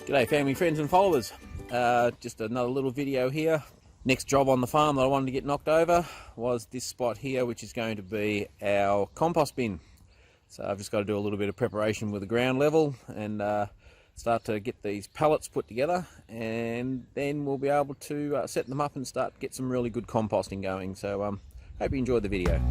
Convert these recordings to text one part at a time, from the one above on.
G'day family, friends and followers. Just another little video here. Next job on the farm that I wanted to get knocked over was this spot here, which is going to be our compost bin. So I've just got to do a little bit of preparation with the ground level and start to get these pallets put together, and then we'll be able to set them up and start to get some really good composting going. So hope you enjoyed the video.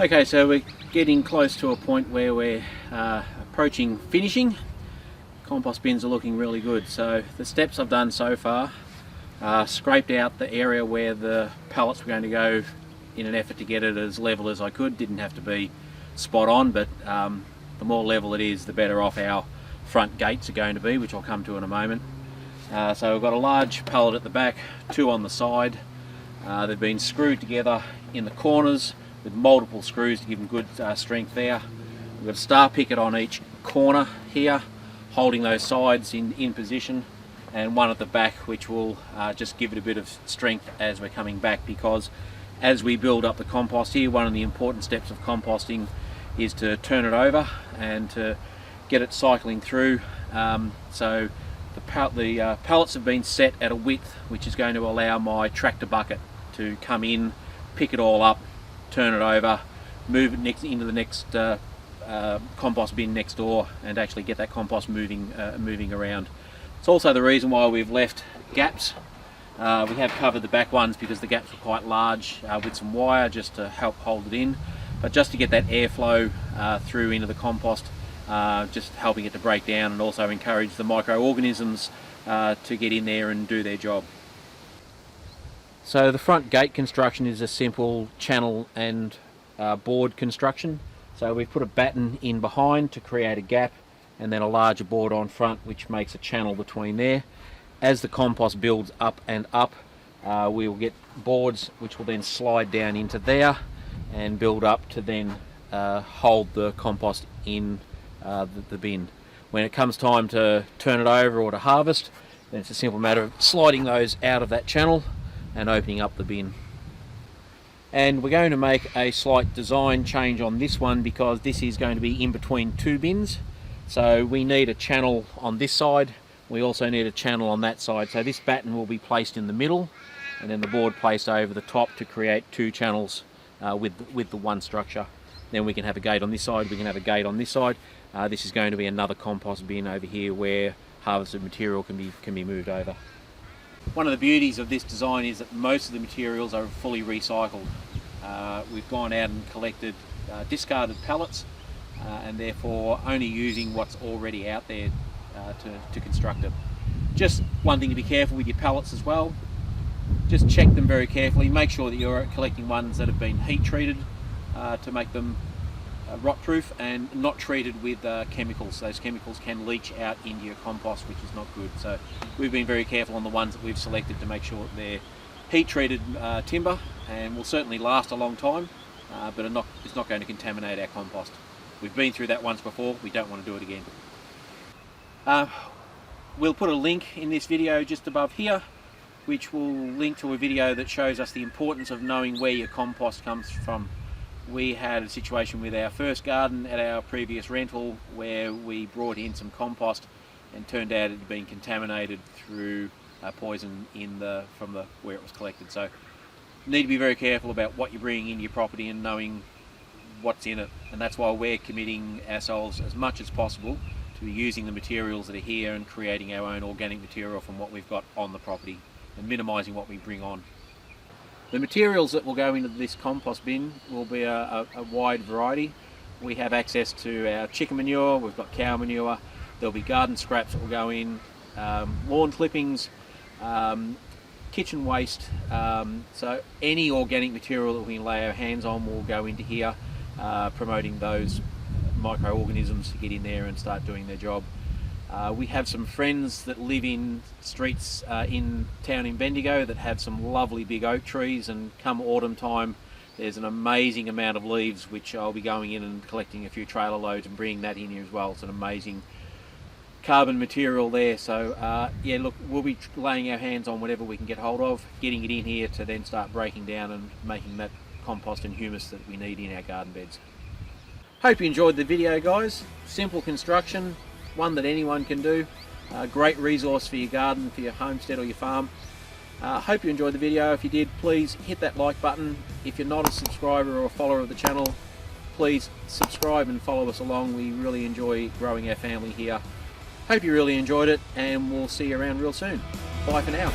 Okay, so we're getting close to a point where we're approaching finishing. Compost bins are looking really good. So the steps I've done so far, Scraped out the area where the pallets were going to go in an effort to get it as level as I could. Didn't have to be spot on, but the more level it is, the better off our front gates are going to be, which I'll come to in a moment. So we've got a large pallet at the back, 2 on the side. They've been screwed together in the corners with multiple screws to give them good strength there. We've got a star picket on each corner here, holding those sides in position, and one at the back which will just give it a bit of strength as we're coming back, because as we build up the compost here, one of the important steps of composting is to turn it over and to get it cycling through. So the pallets have been set at a width which is going to allow my tractor bucket to come in, pick it all up, turn it over, move it into the next compost bin next door, and actually get that compost moving around. It's also the reason why we've left gaps. We have covered the back ones because the gaps were quite large with some wire just to help hold it in, but just to get that airflow through into the compost, just helping it to break down, and also encourage the microorganisms to get in there and do their job. So the front gate construction is a simple channel and board construction. So we've put a batten in behind to create a gap, and then a larger board on front which makes a channel between there. As the compost builds up and up, we will get boards which will then slide down into there and build up to then hold the compost in the bin. When it comes time to turn it over or to harvest, then it's a simple matter of sliding those out of that channel and opening up the bin. And we're going to make a slight design change on this one because this is going to be in between 2 bins. So we need a channel on this side, we also need a channel on that side. So this batten will be placed in the middle, and then the board placed over the top to create 2 channels with the one structure. Then we can have a gate on this side, we can have a gate on this side. This is going to be another compost bin over here where harvested material can be moved over. One of the beauties of this design is that most of the materials are fully recycled. We've gone out and collected discarded pallets and therefore only using what's already out there to construct it. Just one thing to be careful with your pallets as well. Just check them very carefully. Make sure that you're collecting ones that have been heat treated to make them rot proof and not treated with chemicals. Those chemicals can leach out into your compost, which is not good. So we've been very careful on the ones that we've selected to make sure that they're heat treated timber and will certainly last a long time, but it's not going to contaminate our compost. We've been through that once before, we don't want to do it again. We'll put a link in this video just above here which will link to a video that shows us the importance of knowing where your compost comes from. We had a situation with our first garden at our previous rental where we brought in some compost and turned out it had been contaminated through poison from where it was collected. So you need to be very careful about what you're bringing into your property and knowing what's in it, and that's why we're committing ourselves as much as possible to using the materials that are here and creating our own organic material from what we've got on the property and minimising what we bring on. The materials that will go into this compost bin will be a wide variety. We have access to our chicken manure, we've got cow manure, there'll be garden scraps that will go in, lawn clippings, kitchen waste, so any organic material that we can lay our hands on will go into here, promoting those microorganisms to get in there and start doing their job. We have some friends that live in streets in town in Bendigo that have some lovely big oak trees, and come autumn time there's an amazing amount of leaves which I'll be going in and collecting a few trailer loads and bringing that in here as well. It's an amazing carbon material there. So yeah, look, we'll be laying our hands on whatever we can get hold of, getting it in here to then start breaking down and making that compost and humus that we need in our garden beds. Hope you enjoyed the video, guys. Simple construction, one that anyone can do. Great resource for your garden, for your homestead or your farm. Hope you enjoyed the video. If you did, please hit that like button. If you're not a subscriber or a follower of the channel, please subscribe and follow us along. We really enjoy growing our family here. Hope you really enjoyed it, and we'll see you around real soon. Bye for now.